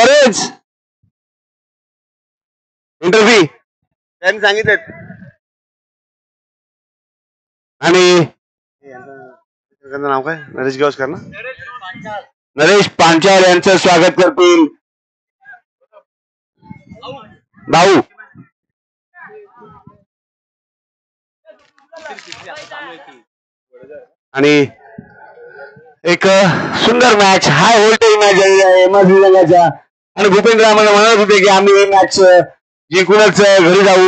बरेच इंटरव्ह्यू त्यांनी सांगितलं आणि नाव काय नरेश गावस्कर ना नरेश पांचाळ यांचं स्वागत करतील भाऊ आणि एक सुंदर मॅच हाय व्होल्टेज मॅच झालेली आहे आणि भूपेंद्र आम्हाला म्हणत होते की आम्ही ही मॅच जिंकूनच घरी जाऊ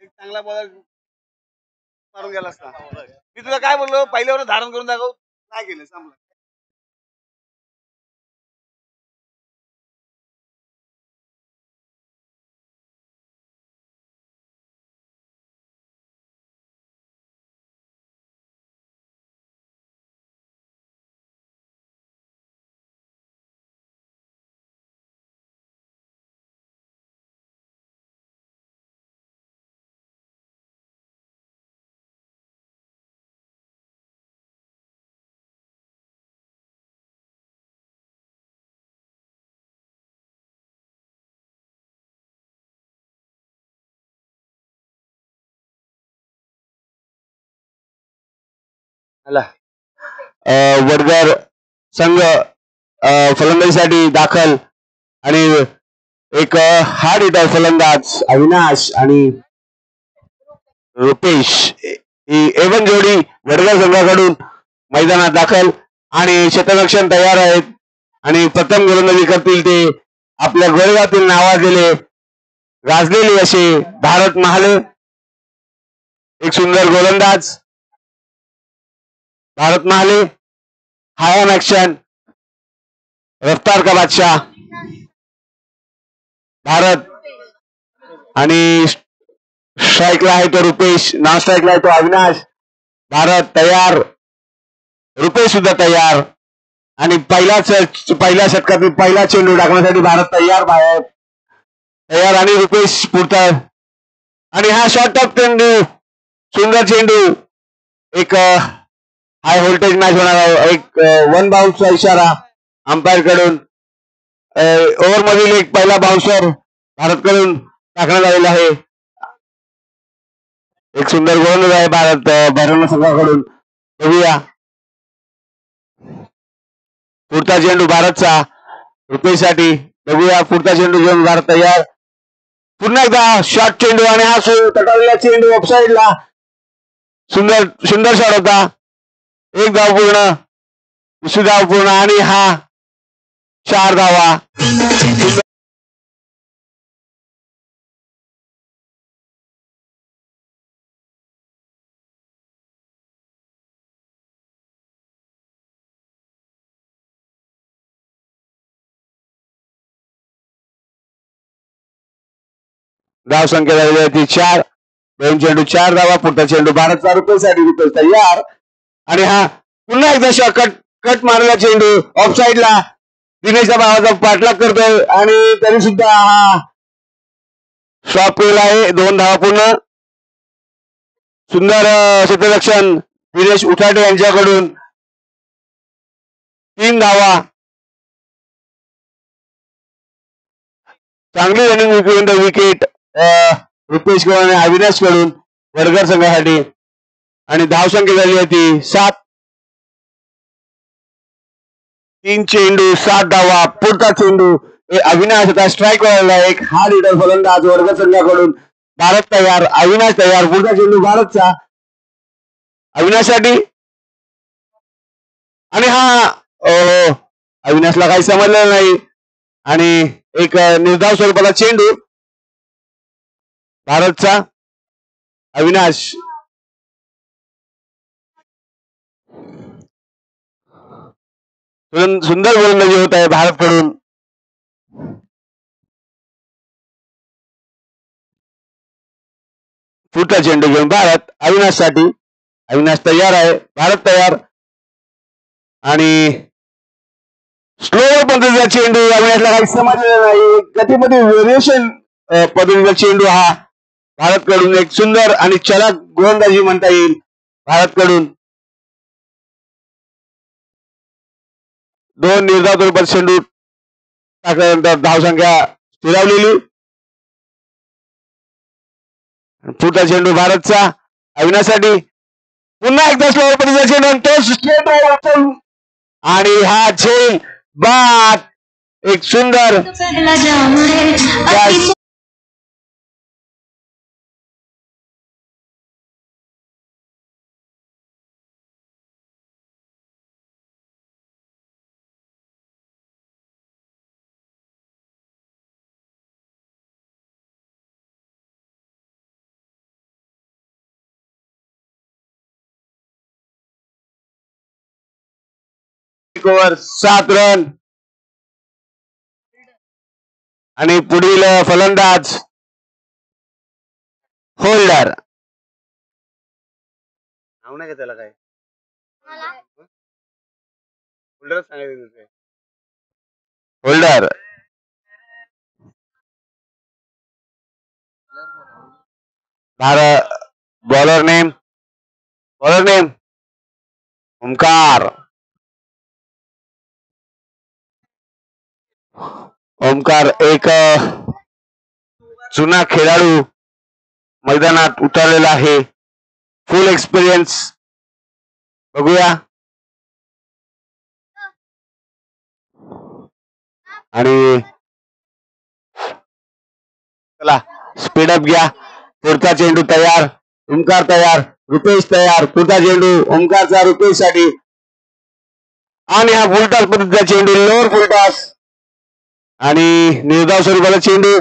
एक चांगला बॉलर मारून गेला असता मी तुला काय बोललो पहिल्यावर धारण करून दाखव काय केलं सांग वडगर संघ फलंदाजीसाठी दाखल आणि एक हार्ड हिटर फलंदाज अविनाश आणि रुपेश ही एवन जोडी वडगर संघाकडून मैदानात दाखल आणि क्षेत्ररक्षण तयार आहेत आणि प्रथम गोलंदाजी करतील ते आपल्या गोलगातील नावाजलेले गाजलेले असे भारत महाले एक सुंदर गोलंदाज भारत महाले हाय एक्शन रफ्तार का बादशाह भारत आणि स्ट्राइकला आहे तो रुपेश नॉन स्ट्राइकला आहे तो अविनाश भारत तयार रुपेश सुद्धा तयार आणि पहिल्या षटकातील पहिला चेंडू टाकण्यासाठी भारत तयार आणि रुपेश पुरता आणि हा शॉर्ट ऑफ चेंडू सुंदर चेंडू एक हाय व्होल्टेज मॅच होणार एक वन बाउन्सचा इशारा अंपायर कडून ओव्हर मधील एक पहिला बाउन्सर भारत कडून टाकण्यात आलेला आहे एक सुंदर गोलंदाज आहे भारत संघाकडून बघूया पुढचा चेंडू भारतचा रुपेशसाठी बघूया पुढचा चेंडू घेऊन भारत तयार पुन्हा एकदा शॉर्ट चेंडू आणि हा तटावलेला चेंडू ऑफसाईडला सुंदर शॉट होता एक धाव पूर्ण दुसरी धाव पूर्ण आणि हा 4 धावा धाव संख्या झालेली होती 4 दोन चेंडू 4 धावा पुढचा चेंडू भारतचा रुपेसाठी तयार आणि हा पुन्हा एकदा शॉट कट मारलेला चेंडू ऑफ साइडला दिनेशच्या भावाचा पाठलाग करतोय आणि तरी सुद्धा हा शॉट केला आहे 2 धावा पूर्ण सुंदर क्षेत्ररक्षण दिनेश उठाटे यांच्याकडून 3 धावा चांगली रनिंग विकेट रुपेश कडून आणि अविनाश कडून वडगर संघासाठी आणि धावसंख्या झाली होती 7 3 चेंडू 7 धावा पुढचा चेंडू अविनाश होता स्ट्राइक वाला एक हार्ड हिटर फलंदाज वडगर संघाकडून भारत तयार अविनाश तयार पुढचा चेंडू भारतचा अविनाशसाठी आणि हा अविनाशला काही समजलेलं नाही आणि एक निर्धाव स्वरूपाला चेंडू भारतचा अविनाश सुंदर गोलंदाजी होत आहे भारतकडून पुढचा चेंडू घेऊन भारत अविनाशसाठी अविनाश तयार आहे भारत तयार आणि स्लो पद्धतीचा चेंडू अविनाशला काही समजलेला नाही गतीमध्ये व्हेरिएशन पद्धतीचा चेंडू हा भारतकडून एक सुंदर आणि चलक गोलंदाजी म्हणता येईल भारतकडून. दोन निर्धाव स्वरूपात चेंडू टाकल्यानंतर धावसंख्या स्थिरावलेली. पुढचा चेंडू भारतचा अविनाशसाठी. पुन्हा एकदा स्लोअर पद्धतीचा चेंडू आणि हा झेल बाद. एक सुंदर ओव्हर 7 रन. आणि पुढील फलंदाज होल्डर. नाव नाही का त्याला काय होल्डर सांगायचं. Holder Bharat. Bowler name Omkar. Omkar एक जुना खेळाडू मैदानात उतरलेला आहे. फुल एक्सपिरियन्स. बघूया. आणि चला स्पीडअप घ्या. पुढचा चेंडू तयार. ओमकार तयार. रुपेश तयार. पुढचा चेंडू ओमकारचा रुपेश साठी. आणि हा फुलटॉस पद्धतीचा चेंडू लोअर फुलटॉस आणि निर्धाव स्वरूपाचा चेंडू.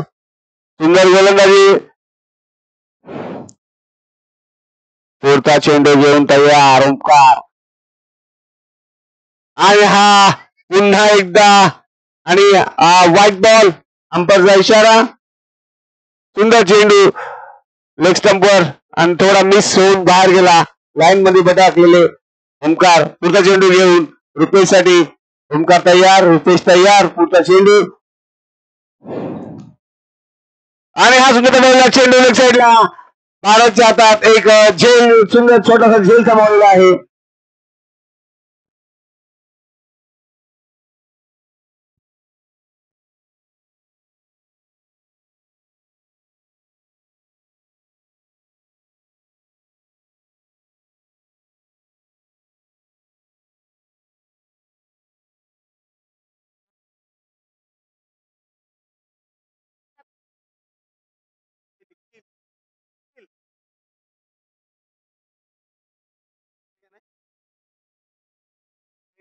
सुंदर गोलंदाजी. पुढचा चेंडू घेऊन तयार ओमकार. आणि हा पुन्हा एकदा आणि व्हाईट बॉल. अंपायरचा इशारा. सुंदर चेंडू लेग स्टंपवर आणि थोडा मिस होऊन बाहेर गेला. लाईन मध्ये बटाकलेले ओमकार. पुढचा चेंडू घेऊन रुपेश साठी. ओमकार तयार. रुपेश तयार. पुढचा चेंडू आणि हा सुंदर चेंडू लेग साईडला. भारतच्या हातात एक झेल. सुंदर छोटासा झेल सामावलेला आहे.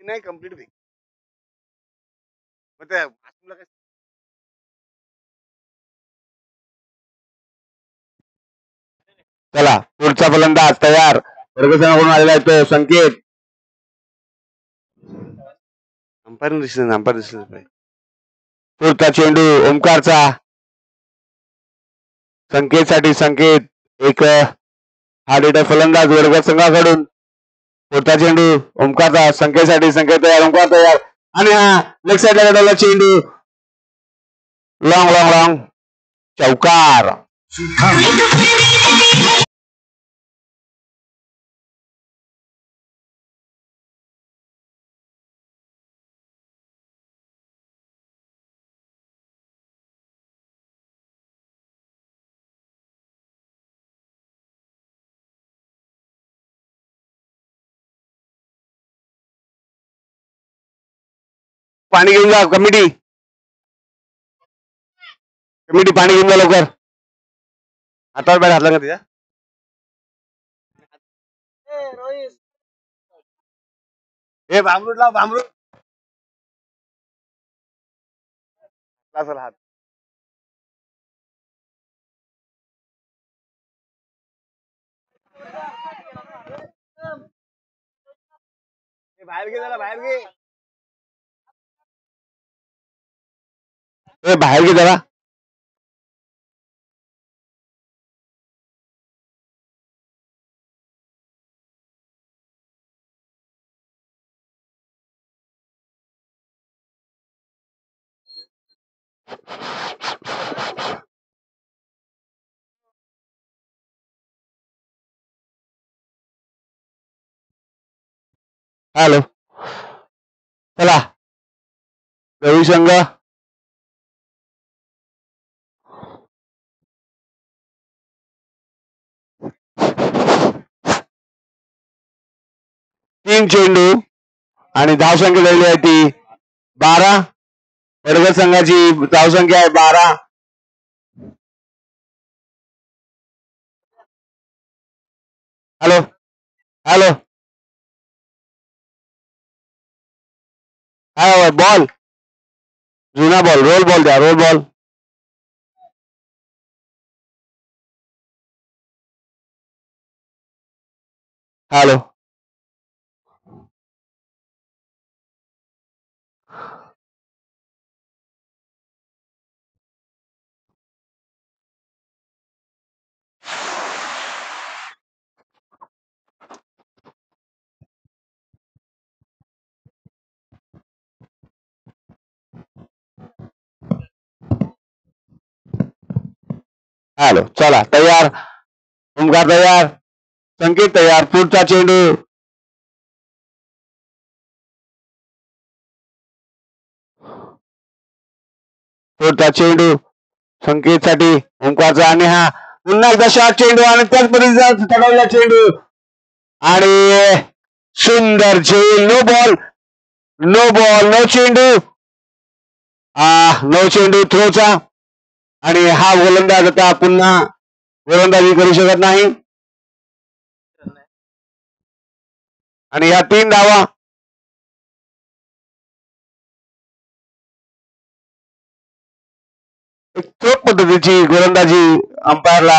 नाही कम्प्लीट चला पुढचा फलंदाज तयार. वर्गसंघाकडून आलेला आहे तो संकेत. अंपायर दिसले. पुढचा चेंडू ओमकारचा. संकेतसाठी. संकेत एक हा डेटा फलंदाज वर्गसंघाकडून. पुढचा चेंडू ओमकारचा. संकेतसाठी. संकेत तयार. ओमकार तयार. आणि हा लेग साईडला काढलेला चेंडू लॉंग लॉंग लॉंग चौकार. पाणी घेऊन जा कमिटी पाणी घेऊन जा लवकर. हातावर बॅट घातला का तिच्या. हे भामरूट लाव. भामरूट हात. बाहेर घे. बाहेर घे. बाहेर घे जरा. हॅलो, चला रवी संघ तीन चेंडू आणि धावसंख्या झालेली आहे ती 12. वडगड संघाची धावसंख्या आहे 12. हॅलो हॅलो, काय बॉल, जुना बॉल, रोल बॉल द्या, रोल बॉल. हॅलो, हॅलो, चला तयार, ओमकार तयार, संकेत तयार, पुढचा चेंडू. पुढचा चेंडू संकेतसाठी ओमकारचा, आणि हा पुन्हा एकदा शॉर्ट चेंडू आणि त्याच पद्धतीचा चढवलेला चेंडू आणि सुंदर झेल. No ball, no ball, no चेंडू, नो चेंडू थ्रोचा. आणि हा गोलंदाज आता पुन्हा गोलंदाजी करू शकत नाही. आणि या 3 धावा. एक चोख पद्धतीची गोलंदाजी अंपायरला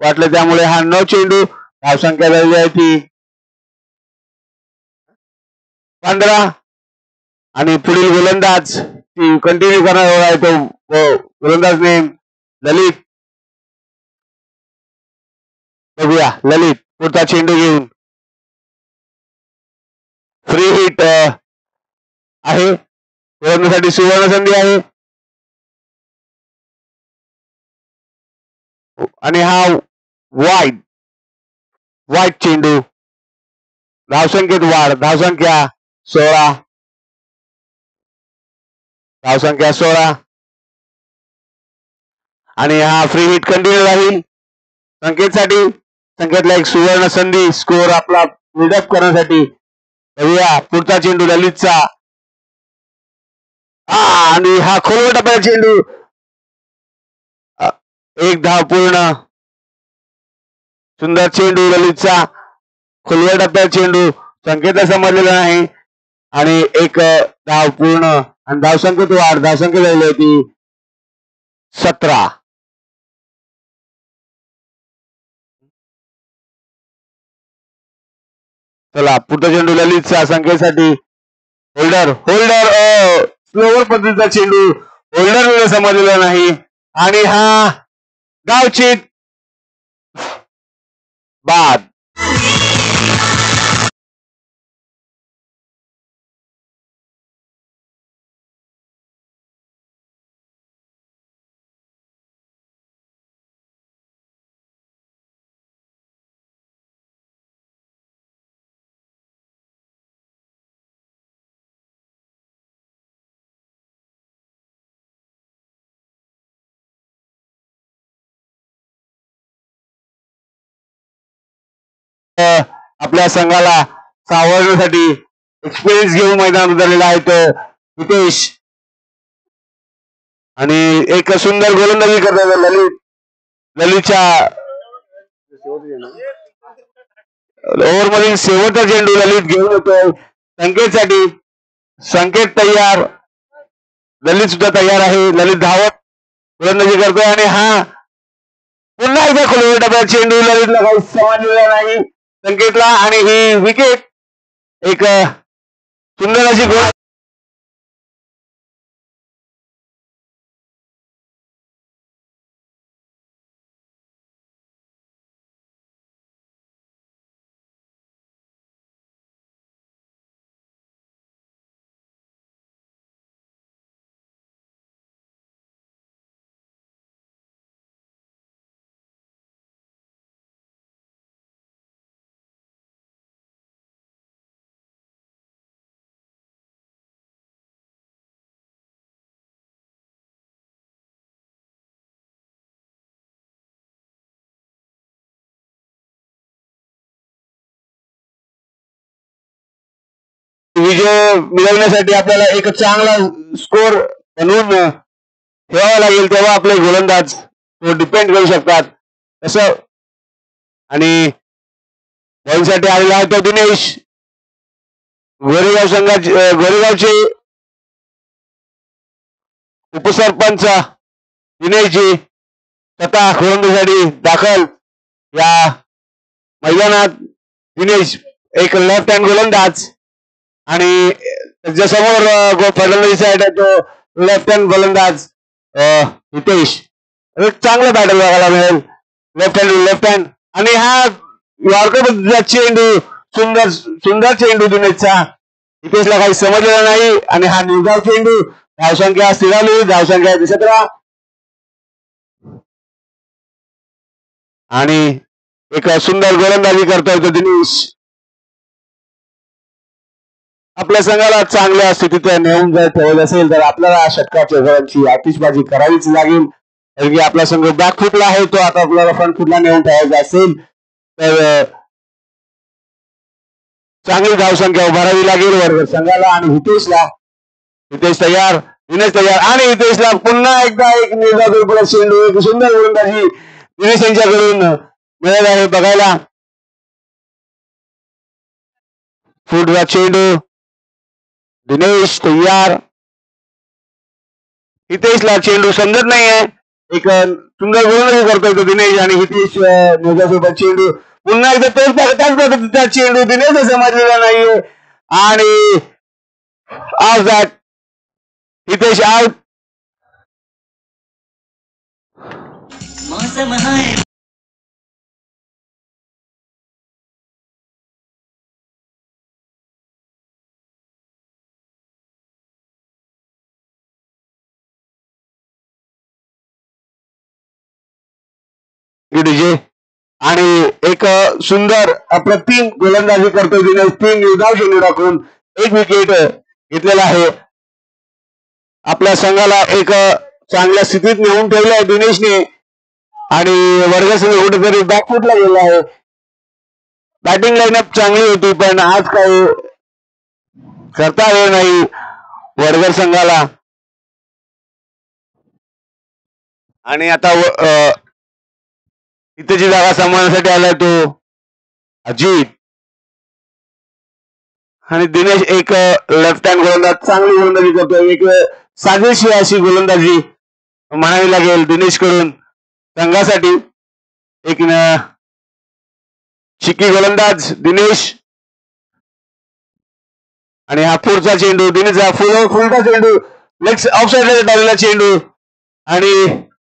वाटलं, त्यामुळे हा नो चेंडू. धावसंख्या झालेली आहे ती 15. आणि पुढील गोलंदाज कंटिन्यू करणार आहे तो गोलंदाज नेम ललित. बघूया ललित पुढचा चेंडू घेऊन. फ्री हिट आहे, गोलंदाजासाठी सुवर्ण संधी आहे. आणि हा वाईट चेंडू. धावसंख्येत वाढ, धावसंख्या 16. धावसंख्या 16. आणि हा फ्री हिट कंटिन्यू राहील संकेतसाठी. संकेतला एक सुवर्ण संधी स्कोर आपला बिल्डअप करण्यासाठी. बघूया पुढचा चेंडू ललितचा. आणि हा खोलवर टप्प्याचा चेंडू. एक धाव पूर्ण. सुंदर चेंडू ललितचा, खोलवर टप्प्याचा चेंडू संकेतला समजलेला नाही. आणि एक धाव पूर्ण आणि धावसंख्येत वाढ, धावसंख्या झाली होती 17. चला पुढचा चेंडू ललितचा संख्येसाठी. होल्डर स्लोवर पद्धतीचा चेंडू होल्डर समजलेला नाही. आणि हा गावचित बाद. आपल्या संघाला सावरण्यासाठी एक्सपिरियन्स घेऊन मैदान उतरलेला आहे तो हितेश. आणि एक सुंदर गोलंदाजी करतात ललितच्या ओव्हरमधील शेवटचा चेंडू ललित घेऊन येतोय संकेतसाठी. संकेत तयार, ललित सुद्धा तयार आहे. ललित धावत गोलंदाजी करतोय आणि हा पुन्हा एकदा खोलवर टप्प्यात चेंडू. ललितला काही समजलेला नाही संकेतला, आणि ही विकेट. एक सुंदर अशी गोल. मिळवण्यासाठी आपल्याला एक चांगला स्कोर बनवून ठेवावा लागेल, तेव्हा आपले गोलंदाज तो डिपेंड करू शकतात तसं. आणि बॉलिंगसाठी आलेला आहे तो दिनेश. गोरेगावचे उपसरपंच दिनेशजी स्वतः गोलंदाजीसाठी दाखल या मैदानात. दिनेश एक लेफ्ट हँड गोलंदाज आणि त्याच्यासमोर फलंदाजी साईड आहे तो लेफ्ट हँड गोलंदाज हितेश. चांगलं बॅटल बघायला मिळेल लेफ्ट हँड. आणि हा यॉर्कर चेंडू सुंदर सुंदर चेंडू दिनेशचा. हितेशला काही समजलेला नाही आणि हा निर्धाव चेंडू. धावसंख्या स्थिरावली, धावसंख्या दिसत राहा. आणि एक सुंदर गोलंदाजी करतोय तो दिनेश. आपल्या संघाला चांगल्या स्थितीत नेऊन जर ठेवत असेल तर आपल्याला षटकाच्या गोलांची आतिषबाजी करावीच लागेल. कारण की आपला संघ बॅकफुटला आहे, तो आता आपल्याला फ्रंट फुटला नेऊन ठेवायचा असेल तर चांगली धावसंख्या उभारावी लागेल वर्ग संघाला. आणि हितेश तयार, दिनेश तयार आणि हितेशला पुन्हा एकदा एक निर्धाव चेंडू. एक सुंदर गोलंदाजी दिनेश यांच्याकडून मिळत आहे बघायला. फुटवा चेंडू, दिनेश तयार. हितेशला चेंडू समजत नाहीये, एक सुंदर गोलंदाजी करतोय तो दिनेश. आणि हितेश निर्धाव चेंडू पुन्हा एकदा त्याच चेंडू दिनेश समजलेला नाहीये आणि आउट दॅट. हितेश आउट. आणि एक सुंदर अप्रतिम गोलंदाजी करतोय दिनेश. 3 निर्धाव चेंडू टाकून 1 विकेट घेतलेला आहे. आपल्या संघाला एक चांगल्या स्थितीत नेऊन ठेवलं आहे दिनेशने. आणि वर्ग संघ कुठेतरी बॅकफुटला गेला आहे. बॅटिंग लाईनअप चांगली होती पण आज काही करता आले नाही वर्ग संघाला. आणि आता इथेची जागा सांभाळण्यासाठी आलाय तो अजित. आणि दिनेश एक लेफ्ट हँड गोलंदाज, चांगली गोलंदाजी करतोय. एक साजेशी अशी गोलंदाजी म्हणावी लागेल दिनेश कडून संघासाठी. एक शिक्की गोलंदाज दिनेश. आणि हा पुढचा चेंडू दिनेशचा फुलटा चेंडू, लेग ऑफ साईडला टाकलेला चेंडू. आणि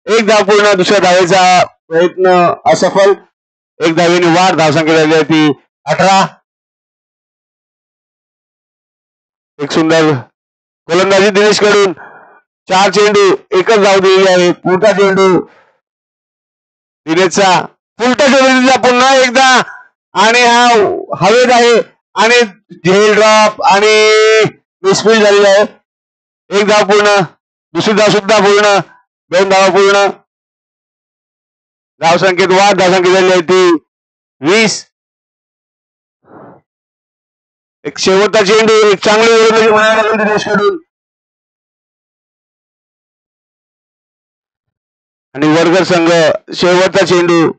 एक धाव पूर्ण, दुसऱ्या धावेचा प्रयत्न असफल. 1 धावेने वाढ, धावसंख्या झाली आहे ती 18. एक सुंदर गोलंदाजी दिनेश कडून. 4 चेंडू, एकच धाव दिलेली आहे. पुढचा चेंडू दिनेशचा, पुढचा चेंडू पुन्हा एकदा. आणि हा हवेत आहे आणि झेल ड्रॉप आणि मिसफील्ड झालेला आहे. 1 धाव पूर्ण, दुसरी धाव सुद्धा पूर्ण, 2 धावा पूर्ण. धावसंख्येत वाढ, धावसंख्या झाली आहे ती 20. एक शेवटचा चेंडू, एक चांगली गोलंदाजी म्हणायला लागेल दिनेश कडून. आणि वर्ग संघ शेवटचा चेंडू,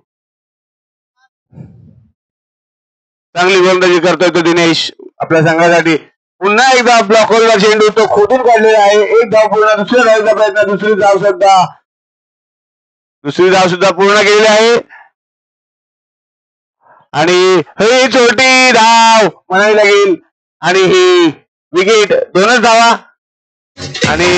चांगली गोलंदाजी करतोय तो दिनेश आपल्या संघासाठी. पुन्हा एकदा ब्लॉकवरला चेंडू, तो खोदून काढलेला आहे. 1 धाव पूर्ण, दुसऱ्या धावेचा प्रयत्न, दुसरी धाव सुद्धा पूर्ण केलेली आहे. आणि ही छोटी धाव म्हणावी लागेल आणि ही विकेट. 2च धावा आणि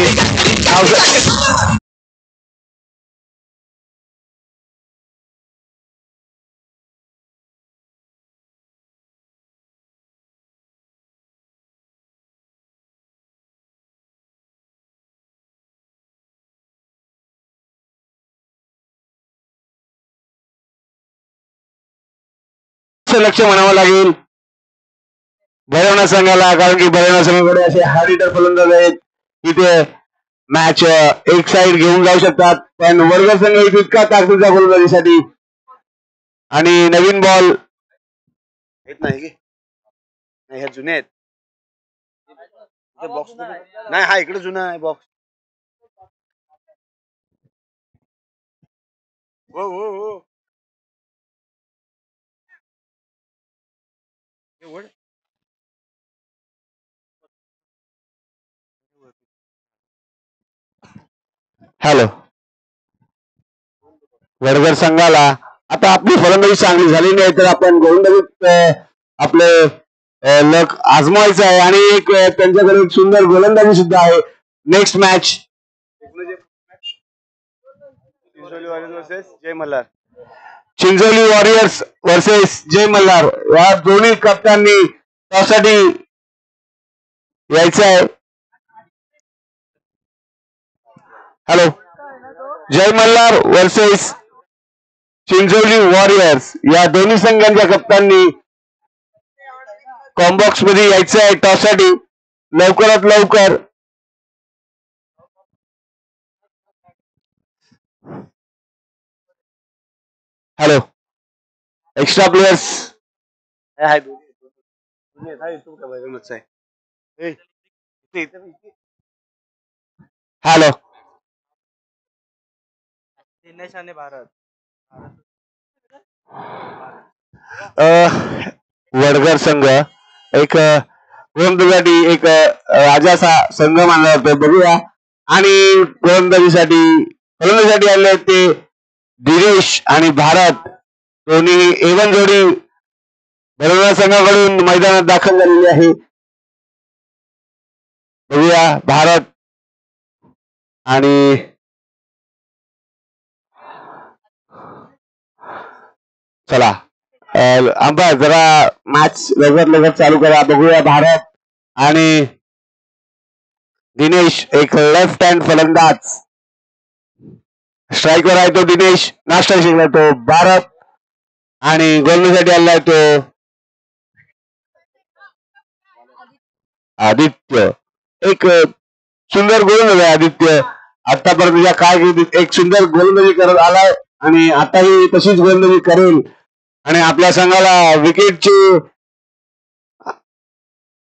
लक्ष म्हणावं लागेल भैरवनाथ संघाला. कारण की भैरवनाथ संघाकडे असे हार्ड हिटर फलंदाज आहेत की ते मॅच एक साइड घेऊन जाऊ शकतात. पण वर्ग संघ इतका ताकदीचा गोलंदाजीसाठी. आणि नवीन बॉल येत नाही, हे जुने आहेत. बॉक्स नाही, हा इकडे जुना आहे बॉक्स. हो हो हो. हॅलो. वडगर संघाला आता आपली फलंदाजी चांगली झाली नाही तर आपण गोलंदाजीत आपले लक आजमावायचं आहे आणि एक त्यांच्याकडे एक सुंदर गोलंदाजी सुद्धा आहे. नेक्स्ट मॅच जय मल्हार. चिंचोली वॉरियर्स वर्सेस जय मल्हार या दोन्ही कप्तांनी त्यासाठी यायचं आहे. हॅलो. जय मल्हार वर्सेस चिंचोली वॉरियर्स या दोन्ही संघांच्या कप्तांनी कॉम्बॉक्स मध्ये यायचं आहे टॉससाठी लवकरात लवकर. Hello. Extra players. Hello. Dinesh आणि भारत. वडगर संघ एक गोलंदाजीसाठी एक राजाचा संघ मानला जातो. बघूया. आणि गोलंदाजीसाठी आले ते दिनेश आणि भारत दोन्ही एवन जोडी वडगर संघाकडून मैदानात दाखल झालेली आहे. बघूया भारत आणि चला आंबा जरा मॅच लवकर चालू करा. बघूया भारत आणि दिनेश एक लेफ्ट हँड फलंदाज. स्ट्राईकवर आहे तो दिनेश. नाश्ता शिकला तो भारत आणि गोलंदाजीसाठी आलाय तो आदित्य. एक सुंदर गोलंदाज आहे आदित्य. आतापर्यंत काय एक सुंदर गोलंदाजी करत आलाय आणि आताही तशीच गोलंदाजी करेल आणि आपल्या संघाला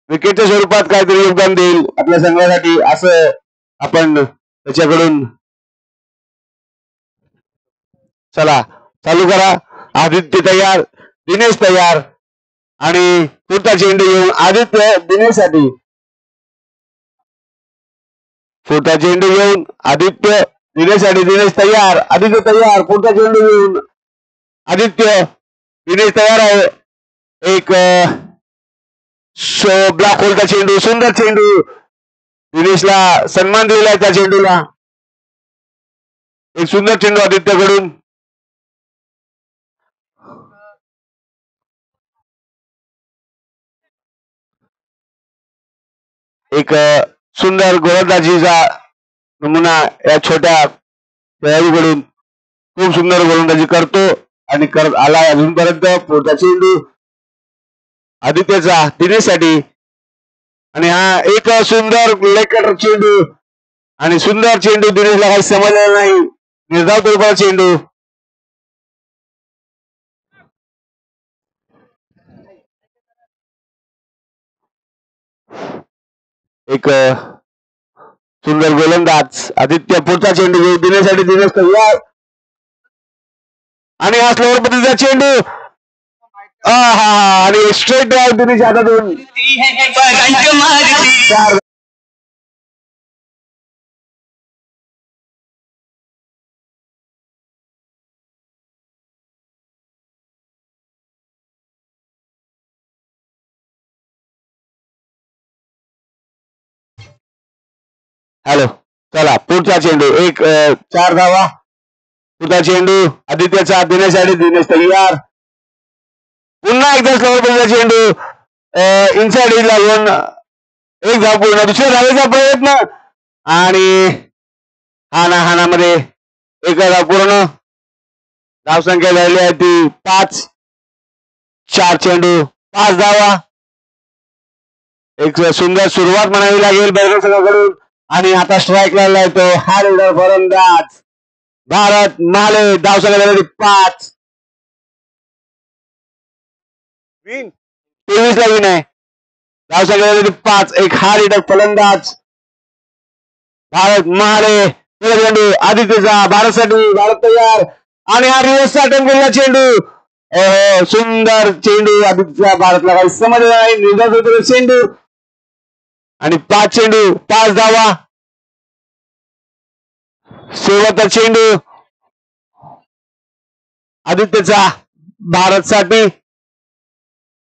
विकेटच्या स्वरूपात काहीतरी योगदान देईल आपल्या संघासाठी असं आपण त्याच्याकडून. चला चालू करा. आदित्य तयार, दिनेश तयार आणि पुढचा चेंडू येऊन आदित्य दिनेशसाठी. पुढचा चेंडू येऊन आदित्य दिनेशसाठी. दिनेश तयार, आदित्य तयार. पुढचा चेंडू येऊन आदित्य दिनेश तयार आहे. एक ब्लॉक होलचा चेंडू, सुंदर चेंडू. दिनेशला सन्मान दिलेला आहे त्या चेंडूला. एक सुंदर चेंडू आदित्यकडून. एक सुंदर गोलंदाजीचा नमुना या छोट्या खेळाडूकडून. खूप सुंदर गोलंदाजी करतो आणि करत आलाय अजूनपर्यंत. पुढचा चेंडू आदित्यचा दिनेशसाठी आणि हा एक सुंदर लेग चेंडू आणि सुंदर चेंडू. दिनेशला काही समजलेला नाही. निर्धाव तोडपा चेंडू. एक सुंदर गोलंदाज आदित्य. पुढचा चेंडू घेऊ दिनेशसाठी. दिनेश तयार आणि हा स्लोअर पद्धतीचा चेंडू. आणि स्ट्रेट ड्राईव्ह दिनेश हातातून. हॅलो. चला पुढचा चेंडू. एक 4 धावा. पुढचा चेंडू आदित्यचा दिनेशसाठी. दिनेश तयार. पुन्हा एकदा स्लोअर पद्धतीचा चेंडू इनसाइड एज लागून एक धाव पूर्ण. दुसऱ्या धावेचा प्रयत्न आणि हानामध्ये एक धाव पूर्ण. धावसंख्या झालेली आहे ती 5. 4 चेंडू 5 धावा. एक सुंदर सुरुवात म्हणावी लागेल बैरग संघाकडून आणि आता स्ट्राईक लागलाय तो हा लिडर फलंदाज भारत माले. धावसंख्या झालेली 5. 23 ला विन आहे. धावसंख्या 5. एक हार्ड फलंदाज भारत महाले चेंडू आदित्यचा भारतसाठी भारत तयार आणि हा रिव्हर्स अटेम्प्ट केलेला चेंडू सुंदर चेंडू आदित्यचा भारतला काही समजलं नाही निर्धार होतो चेंडू आणि 5 चेंडू 5 धावा शेवटचा चेंडू आदित्यचा भारतसाठी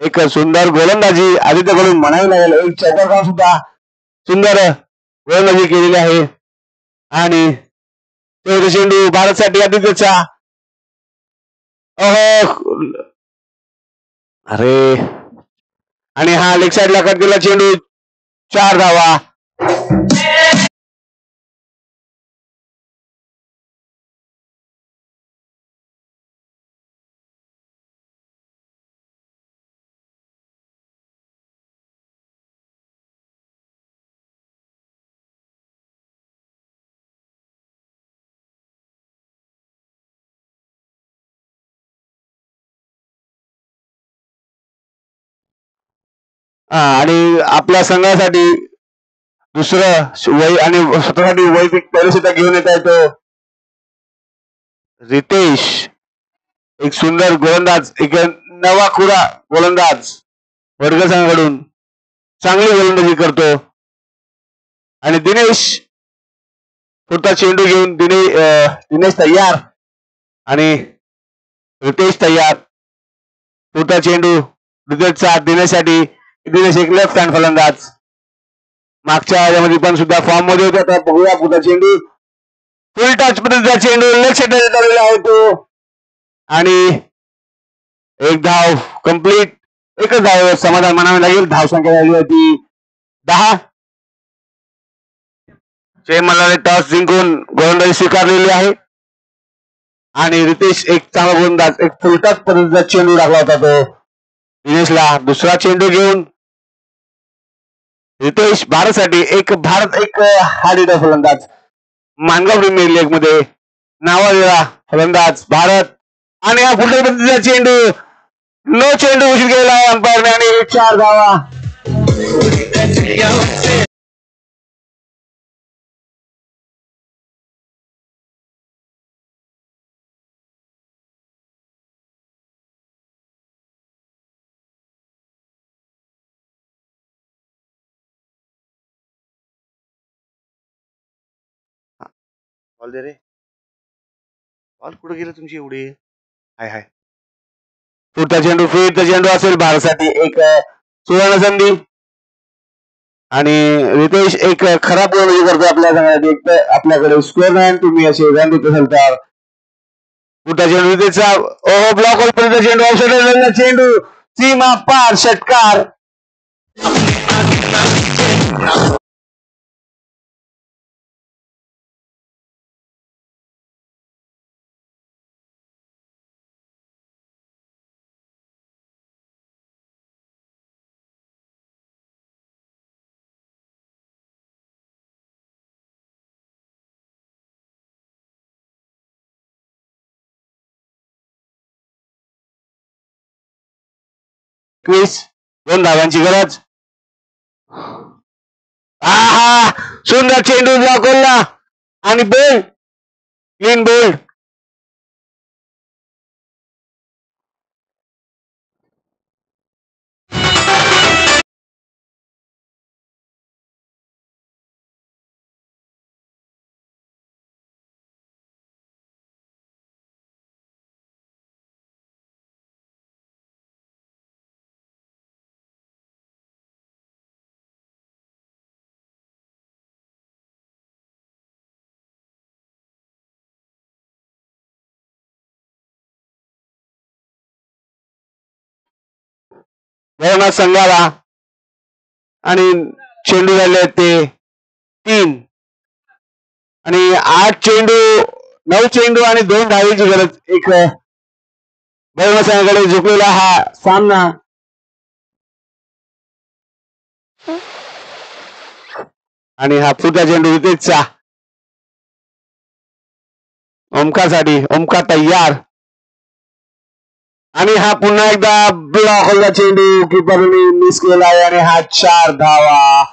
एक सुंदर गोलंदाजी आदित्यकडून म्हणावी लागेल एक चौकार सुद्धा सुंदर गोलंदाजी केलेली आहे आणि चेंडू भारतसाठी आदित्यचा अरे आणि हा लेग साईडला कट केला चेंडू 4 धावा आणि आपल्या संघासाठी दुसरं वय आणि स्वतःसाठी वैयक्तिक परिस्थिती घेऊन येता येतो रितेश एक सुंदर गोलंदाज एक नवा खुरा गोलंदाज वर्ग संघाकडून चांगली गोलंदाजी करतो आणि दिनेश पुढचा चेंडू घेऊन दिनेश तयार आणि रितेश तयार पुढचा चेंडू रितेशचा दिनेशसाठी दिनेश एक लेफ्ट हँड फलंदाज मागच्या यामध्ये पण सुद्धा फॉर्म मध्ये होता आता बघूया पुढचा चेंडू फुल टच पद्धतीचा चेंडू लेग साईडला चाललेला आहे तो आणि एक धाव कंप्लीट एकच धाव समाधान मानावे लागेल धाव संख्या झाली होती 10 जयमल्लाने टॉस जिंकून गोलंदाजी स्वीकारलेली आहे आणि रितेश एक चांगला गोलंदाज एक फुल टच पद्धतीचा चेंडू टाकला होता तो दिनेशला दुसरा चेंडू घेऊन रितेश भारतसाठी एक हार्ड फलंदाज मानगाव प्रीमियर लीग मध्ये नावाजलेला फलंदाज भारत आणि हा पुढच्या पद्धतीचा चेंडू नो चेंडू घोषित केलेला आहे अंपायरने आणि 4 धावा बॉल दे रे बॉल कुठे गेले तुमची एवढी हाय हाय पुढचा चेंडू असेल भारतासाठी एक सुवर्ण संधी आणि रितेश एक खराब गोलंदाजी करतो आपल्या संघासाठी एक तर आपल्याकडे स्कोअर नाही तुम्ही असे रन देत असाल तर पुढचा चेंडू रितेशचा ब्लॉक चेंडू औषध चेंडू सीमा पार षटकार क्विस 2 धावांची गरज सुंदर चेंडू ब्लॉकला आणि बोल्ड क्लीन बोल्ड भरवणार संघाला आणि चेंडू झाले ते 3 आणि 8 चेंडू 9 चेंडू आणि 2 धावेची गरज एक भरवणार संघाकडे झुकलेला हा सामना आणि हा पुढचा चेंडू रितेशचा ओमकारसाठी ओमकार तयार आणि हा पुन्हा एकदा ब्लॉक होलचा चेंडू किपरने मिस केलाय आणि हा 4 धावा.